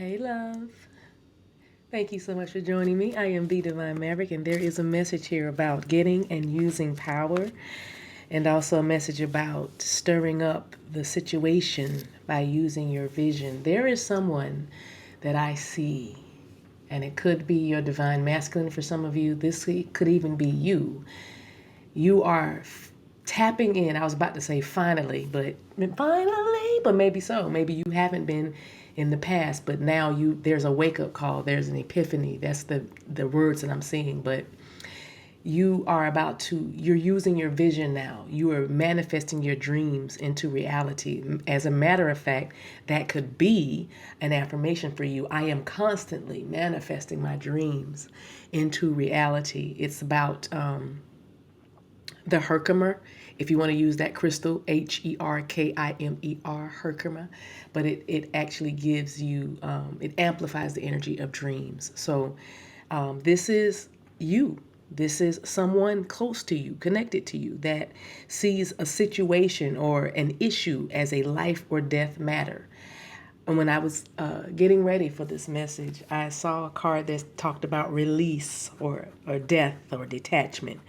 Hey, love. Thank you so much for joining me. I am TheDivineMaverick, and there is a message here about getting and using power, and also a message about stirring up the situation by using your vision. There is someone that I see, and it could be your divine masculine for some of you. This could even be you. You are tapping in. I was about to say finally, but maybe so. Maybe you haven't been in the past, but now there's a wake-up call. There's an epiphany. That's the words that I'm seeing. But you're using your vision now. You are manifesting your dreams into reality. As a matter of fact, that could be an affirmation for you. I am constantly manifesting my dreams into reality. It's about the Herkimer, if you want to use that crystal, Herkimer, Herkimer, but it actually gives you, it amplifies the energy of dreams. So this is you. This is someone close to you, connected to you, that sees a situation or an issue as a life or death matter. And when I was getting ready for this message, I saw a card that talked about release or death or detachment.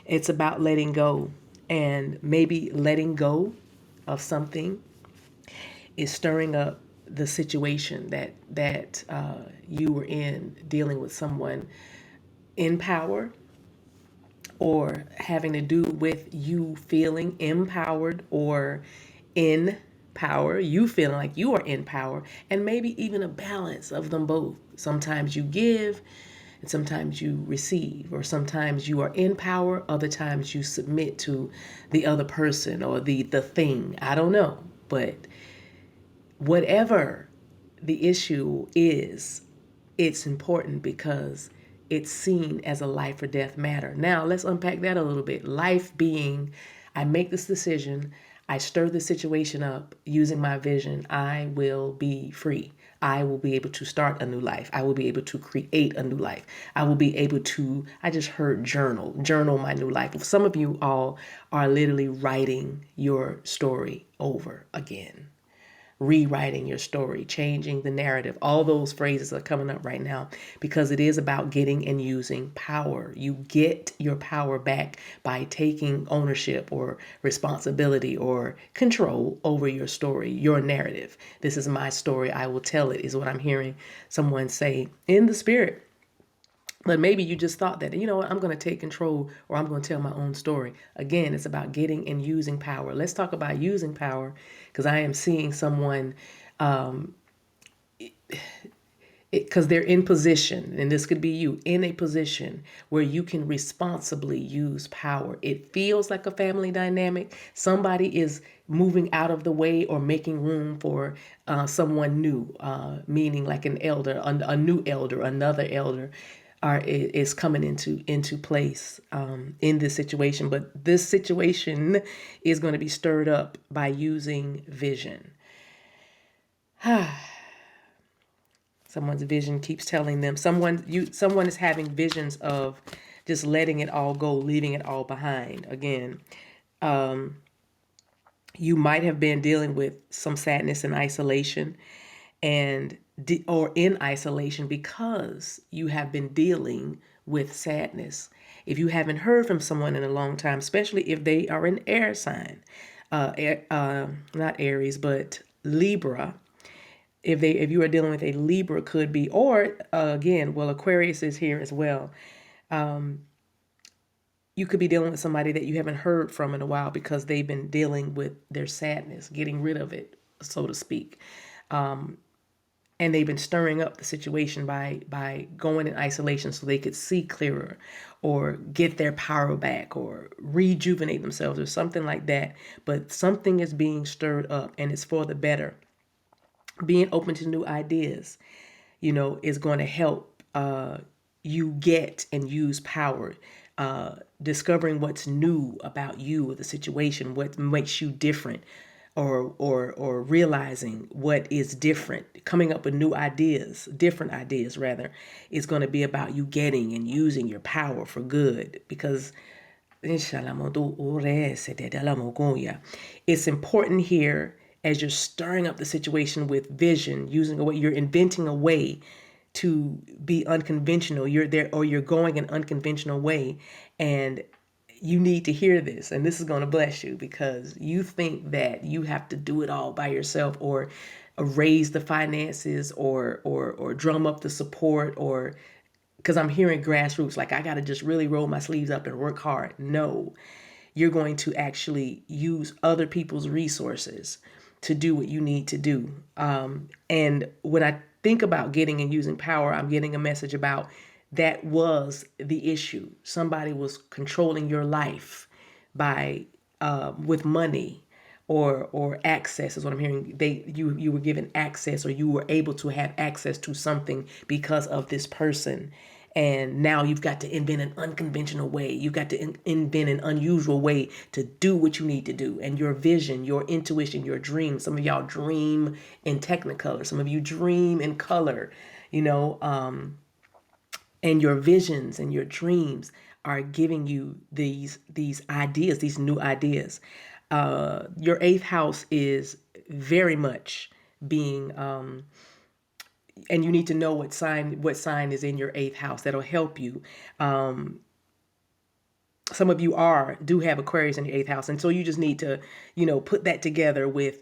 It's about letting go, and maybe letting go of something is stirring up the situation that you were in, dealing with someone in power, or having to do with you feeling empowered or in power, you feeling like you are in power, and maybe even a balance of them both. Sometimes you give and sometimes you receive, or sometimes you are in power, other times you submit to the other person or the thing. I don't know. But whatever the issue is, it's important because it's seen as a life or death matter. Now, let's unpack that a little bit. Life being, I make this decision, I stir the situation up using my vision, I will be free. I will be able to start a new life. I will be able to create a new life. I will be able to, I just heard journal my new life. Some of you all are literally writing your story over again, rewriting your story, changing the narrative. All those phrases are coming up right now because it is about getting and using power. You get your power back by taking ownership or responsibility or control over your story, your narrative. This is my story. I will tell it, is what I'm hearing someone say in the spirit. But maybe you just thought that, you know what, I'm going to take control, or I'm going to tell my own story. Again, it's about getting and using power. Let's talk about using power, because I am seeing someone, because they're in position, and this could be you, in a position where you can responsibly use power. It feels like a family dynamic. Somebody is moving out of the way or making room for someone new, meaning like an elder, a new elder, another elder is coming into place in this situation. But this situation is going to be stirred up by using vision. Someone's vision keeps telling them, someone is having visions of just letting it all go, leaving it all behind. Again, you might have been dealing with some sadness and isolation, or in isolation because you have been dealing with sadness. If you haven't heard from someone in a long time, especially if they are an air sign, not Aries, but Libra. If you are dealing with a Libra, could be, or again, well, Aquarius is here as well. You could be dealing with somebody that you haven't heard from in a while because they've been dealing with their sadness, getting rid of it, so to speak. And they've been stirring up the situation by going in isolation so they could see clearer or get their power back or rejuvenate themselves or something like that. But something is being stirred up, and it's for the better. Being open to new ideas, is going to help you get and use power. Discovering what's new about you or the situation, what makes you different, or realizing what is different, coming up with new ideas, different ideas rather, is going to be about you getting and using your power for good. Because it's important here, as you're stirring up the situation with vision, using a way, you're inventing a way to be unconventional. You're there, or you're going an unconventional way, and you need to hear this, and this is going to bless you, because you think that you have to do it all by yourself, or raise the finances, or drum up the support, or because I'm hearing grassroots, like I got to just really roll my sleeves up and work hard. No, you're going to actually use other people's resources to do what you need to do. And when I think about getting and using power, I'm getting a message about that was the issue. Somebody was controlling your life by with money or access is what I'm hearing. You were given access, or you were able to have access to something because of this person. And now you've got to invent an unconventional way. You've got to invent an unusual way to do what you need to do. And your vision, your intuition, your dream. Some of y'all dream in technicolor. Some of you dream in color, and your visions and your dreams are giving you these ideas, these new ideas. Your eighth house is very much being and you need to know what sign is in your eighth house. That'll help you. Some of you do have Aquarius in your eighth house, and so you just need to put that together with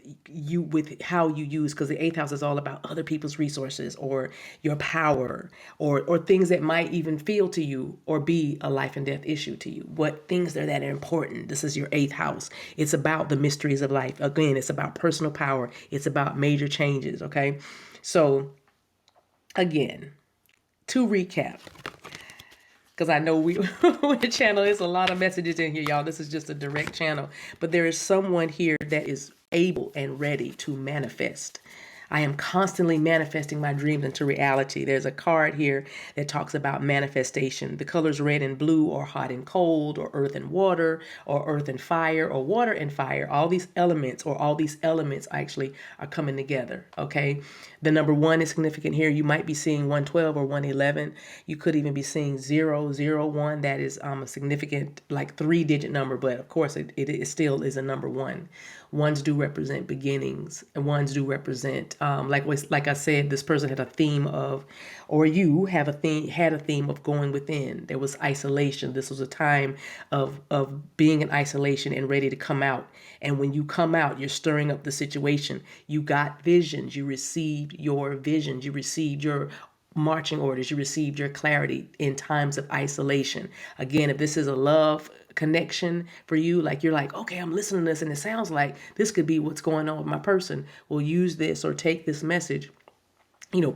how you use, because the eighth house is all about other people's resources, or your power, or things that might even feel to you or be a life and death issue to you. What things that are important. This is your eighth house. It's about the mysteries of life. Again, it's about personal power. It's about major changes. Okay, so again, to recap, because I know we channel, there's a lot of messages in here, y'all. This is just a direct channel, but there is someone here that is able and ready to manifest. I am constantly manifesting my dreams into reality. There's a card here that talks about manifestation. The colors red and blue, or hot and cold, or earth and water, or earth and fire, or water and fire. All these elements actually are coming together, okay? The number 1 is significant here. You might be seeing 112 or 111. You could even be seeing 001. That is a significant, like 3-digit number, but of course it still is a number 1. Ones do represent beginnings, and ones do represent, like I said, this person had a theme of, or you had a theme of going within. There was isolation. This was a time of being in isolation and ready to come out. And when you come out, you're stirring up the situation. You got visions. You received your visions. You received your marching orders. You received your clarity in times of isolation. Again, if this is a love connection for you, like you're like, okay, I'm listening to this and it sounds like this could be what's going on with my person, well, use this or take this message,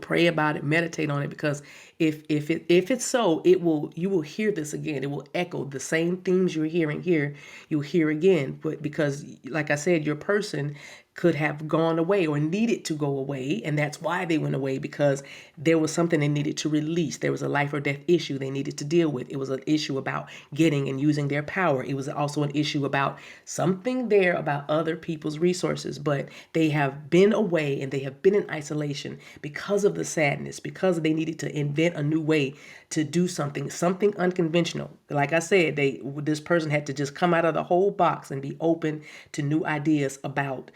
pray about it, meditate on it, because if it's so, you will hear this again. It will echo the same themes you're hearing here. You'll hear again, but because, like I said, your person could have gone away or needed to go away, and that's why they went away, because there was something they needed to release. There was a life or death issue they needed to deal with. It was an issue about getting and using their power. It was also an issue about something there about other people's resources, but they have been away and they have been in isolation because of the sadness, because they needed to invent a new way to do something unconventional. Like I said, this person had to just come out of the whole box and be open to new ideas about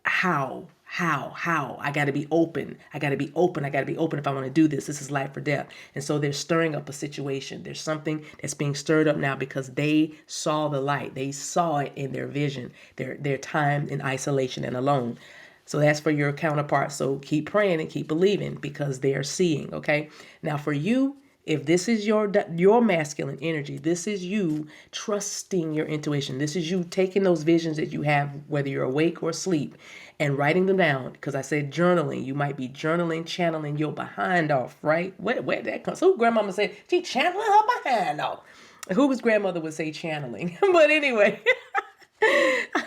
how I got to be open. I got to be open if I want to do this. This is life or death. And so they're stirring up a situation. There's something that's being stirred up now because they saw the light. They saw it in their vision, their time in isolation and alone. So that's for your counterpart. So keep praying and keep believing, because they are seeing, okay? Now for you, if this is your masculine energy, this is you trusting your intuition. This is you taking those visions that you have, whether you're awake or asleep, and writing them down. Because I said journaling. You might be journaling, channeling your behind off, right? Where did that come? So grandmama said she channeling her behind off. Whose grandmother would say channeling? But anyway,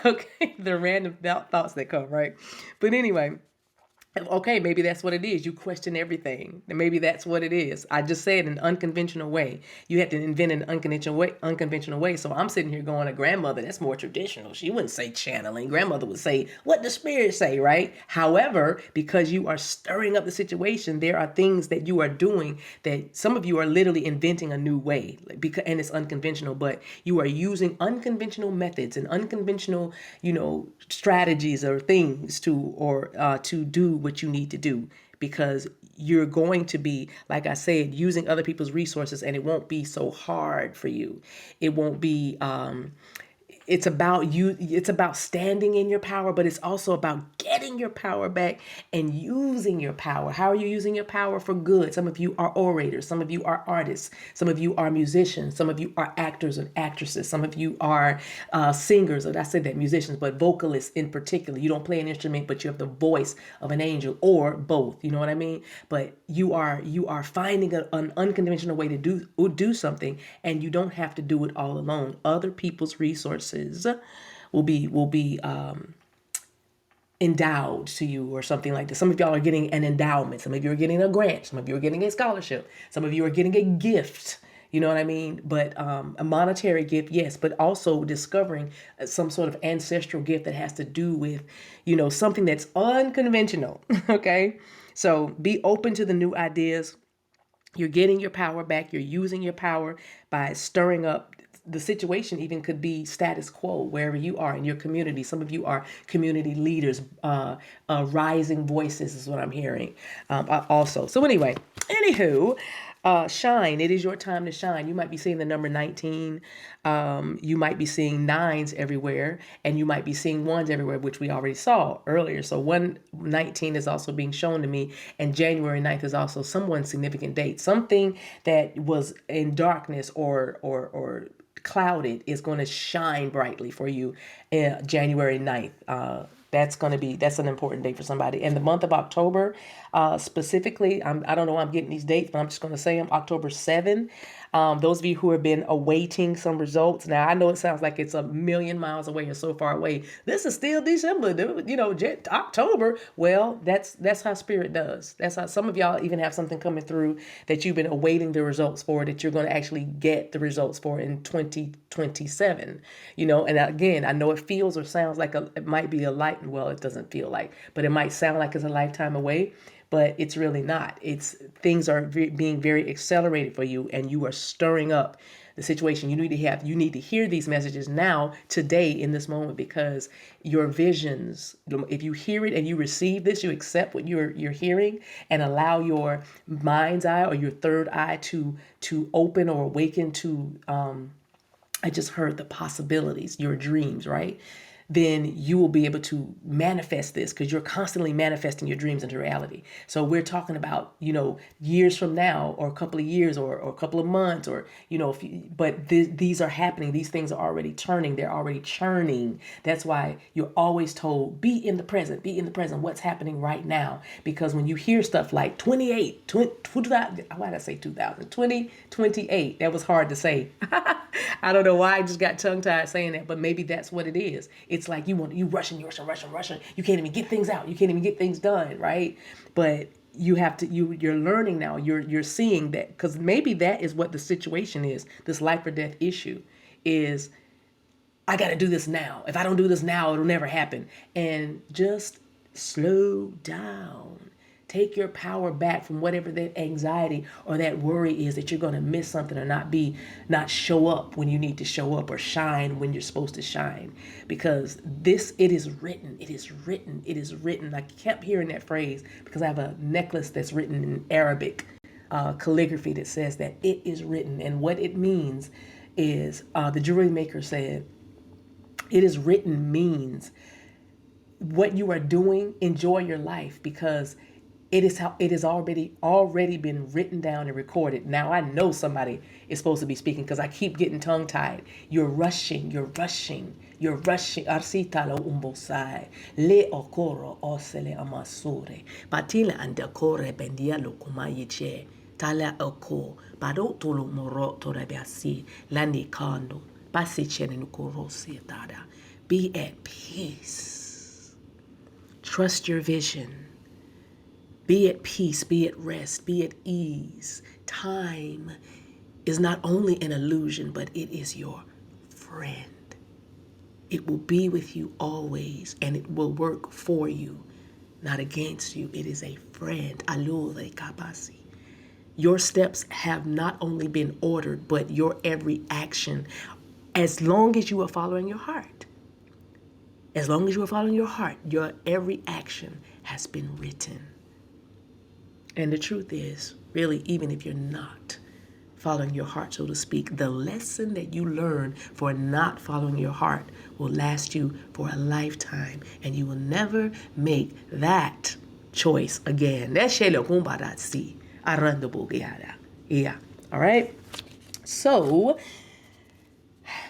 okay, the random thoughts that come, right? But anyway, Okay, maybe that's what it is. You question everything. And maybe that's what it is. I just said an unconventional way. You had to invent an unconventional way. So I'm sitting here going, a grandmother, that's more traditional. She wouldn't say channeling. Grandmother would say, what the spirit say, right? However, because you are stirring up the situation, there are things that you are doing that some of you are literally inventing a new way, because, and it's unconventional, but you are using unconventional methods and unconventional, strategies or things to do what you need to do, because you're going to be, like I said, using other people's resources, and it won't be so hard for you. It won't be it's about you. It's about standing in your power, but it's also about getting your power back and using your power. How are you using your power for good? Some of you are orators, some of you are artists, some of you are musicians, some of you are actors and actresses, some of you are singers, or I said that musicians, but vocalists in particular. You don't play an instrument, but you have the voice of an angel, or both. You know what I mean? But you are finding an unconventional way to do something, and you don't have to do it all alone. Other people's resources will be endowed to you or something like this. Some of y'all are getting an endowment. Some of you are getting a grant. Some of you are getting a scholarship. Some of you are getting a gift. You know what I mean? But a monetary gift, yes, but also discovering some sort of ancestral gift that has to do with, something that's unconventional. Okay. So be open to the new ideas. You're getting your power back. You're using your power by stirring up the situation. Even could be status quo wherever you are in your community. Some of you are community leaders, rising voices is what I'm hearing also. So anyway, anywho, shine. It is your time to shine. You might be seeing the number 19. You might be seeing nines everywhere, and you might be seeing ones everywhere, which we already saw earlier. So 119 is also being shown to me, and January 9th is also someone's significant date. Something that was in darkness or clouded is going to shine brightly for you January 9th. That's an important date for somebody. And the month of October, specifically, I don't know why I'm getting these dates, but I'm just going to say them. October 7. Those of you who have been awaiting some results. Now, I know it sounds like it's a million miles away or so far away. This is still December, October. Well, that's how spirit does. That's how some of y'all even have something coming through that you've been awaiting the results for, that you're going to actually get the results for in 2027. And again, I know it feels or sounds like it might be a light. Well, it doesn't feel like, but it might sound like it's a lifetime away. But it's really not. Things are being very accelerated for you, and you are stirring up the situation. You need to hear these messages now, today, in this moment, because your visions, if you hear it and you receive this, you accept what you're hearing, and allow your mind's eye or your third eye to open or awaken to. I just heard the possibilities, your dreams, right? Then you will be able to manifest this, because you're constantly manifesting your dreams into reality. So we're talking about, years from now, or a couple of years, or a couple of months, or, these are happening. These things are already turning. They're already churning. That's why you're always told, be in the present, what's happening right now. Because when you hear stuff like 2028, that was hard to say. I don't know why I just got tongue tied saying that, but maybe that's what it is. It's like you rushing. You can't even get things out. You can't even get things done, right? But you have to. You're learning now. You're seeing that, because maybe that is what the situation is. This life or death issue is. I got to do this now. If I don't do this now, it'll never happen. And just slow down. Take your power back from whatever that anxiety or that worry is, that you're going to miss something or not show up when you need to show up, or shine when you're supposed to shine. Because it is written. I kept hearing that phrase because I have a necklace that's written in Arabic calligraphy that says that it is written. And what it means is, the jewelry maker said, it is written means what you are doing, enjoy your life, because it is already been written down and recorded. Now I know somebody is supposed to be speaking, because I keep getting tongue tied. You're rushing. Arsita lo umbosai le okoro osele amasore patila andakore bendia lo kumayiche tala oko bado tolo moro torabiasi landi kando pasichene nukorosi tada. Be at peace. Trust your vision. Be at peace, be at rest, be at ease. Time is not only an illusion, but it is your friend. It will be with you always, and it will work for you, not against you. It is a friend. Alure kabasi. Your steps have not only been ordered, but your every action, as long as you are following your heart. As long as you are following your heart, your every action has been written. And the truth is, really, even if you're not following your heart, so to speak, the lesson that you learn for not following your heart will last you for a lifetime, and you will never make that choice again. Yeah. All right. So,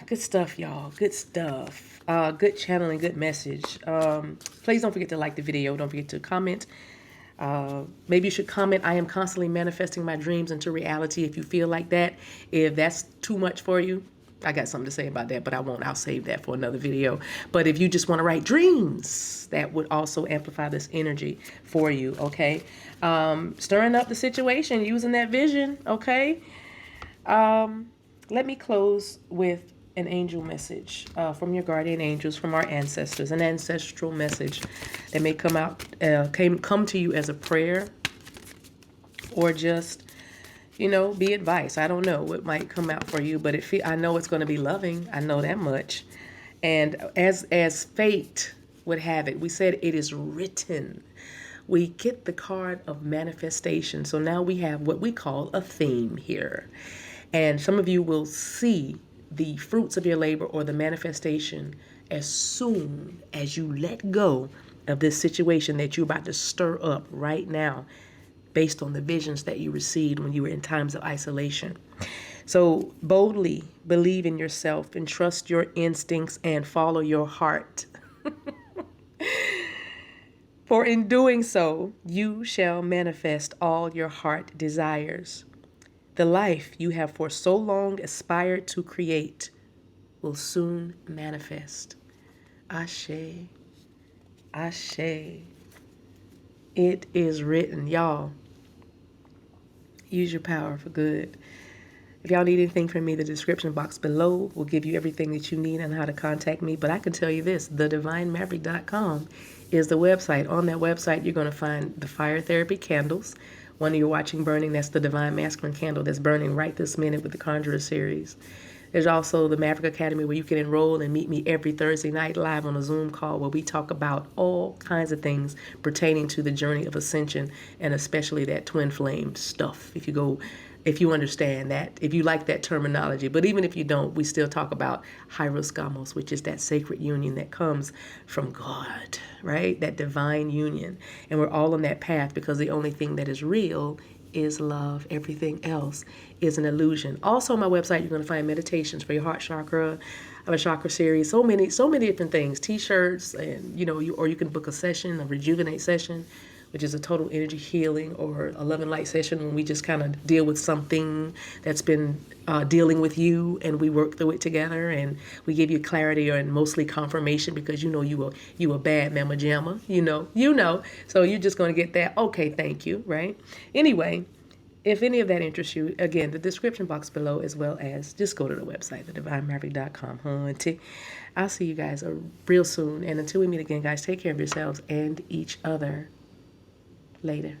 good stuff, y'all. Good stuff. Good channeling, good message. Please don't forget to like the video. Don't forget to comment. Maybe you should comment, I am constantly manifesting my dreams into reality, if you feel like that. If that's too much for you, I got something to say about that, but I won't. I'll save that for another video. But if you just want to write dreams, that would also amplify this energy for you, okay? Stirring up the situation, using that vision, okay? Let me close with an angel message from your guardian angels, from our ancestors, an ancestral message that may come to you as a prayer, or just, be advice. I don't know what might come out for you, but I know it's going to be loving. I know that much. And as fate would have it, we said it is written. We get the card of manifestation. So now we have what we call a theme here. And some of you will see the fruits of your labor, or the manifestation, as soon as you let go of this situation that you're about to stir up right now, based on the visions that you received when you were in times of isolation. So boldly believe in yourself and trust your instincts and follow your heart. For in doing so, you shall manifest all your heart desires. The life you have for so long aspired to create will soon manifest. Ashe. Ashe. It is written. Y'all, use your power for good. If y'all need anything from me, the description box below will give you everything that you need on how to contact me. But I can tell you this, TheDivineMaverick.com is the website. On that website, you're going to find the fire therapy candles. One you're watching burning, that's the Divine Masculine candle that's burning right this minute with the Conjurer series. There's also the Maverick Academy, where you can enroll and meet me every Thursday night live on a Zoom call, where we talk about all kinds of things pertaining to the journey of ascension, and especially that twin flame stuff. If you understand that, if you like that terminology. But even if you don't, we still talk about Hyros Gamos, which is that sacred union that comes from God, right? That divine union. And we're all on that path, because the only thing that is real is love. Everything else is an illusion. Also on my website, you're going to find meditations for your heart chakra. I have a chakra series, so many different things, t-shirts, and or you can book a session, a REJUVENATE session, which is a total energy healing, or a love and light session, when we just kind of deal with something that's been dealing with you, and we work through it together, and we give you clarity and mostly confirmation, because you a bad mama jamma, so you're just going to get that, okay, thank you, right? Anyway, if any of that interests you, again, the description box below, as well as just go to the website, TheDivineMaverick.com, hunty. I'll see you guys real soon, and until we meet again, guys, take care of yourselves and each other. Later.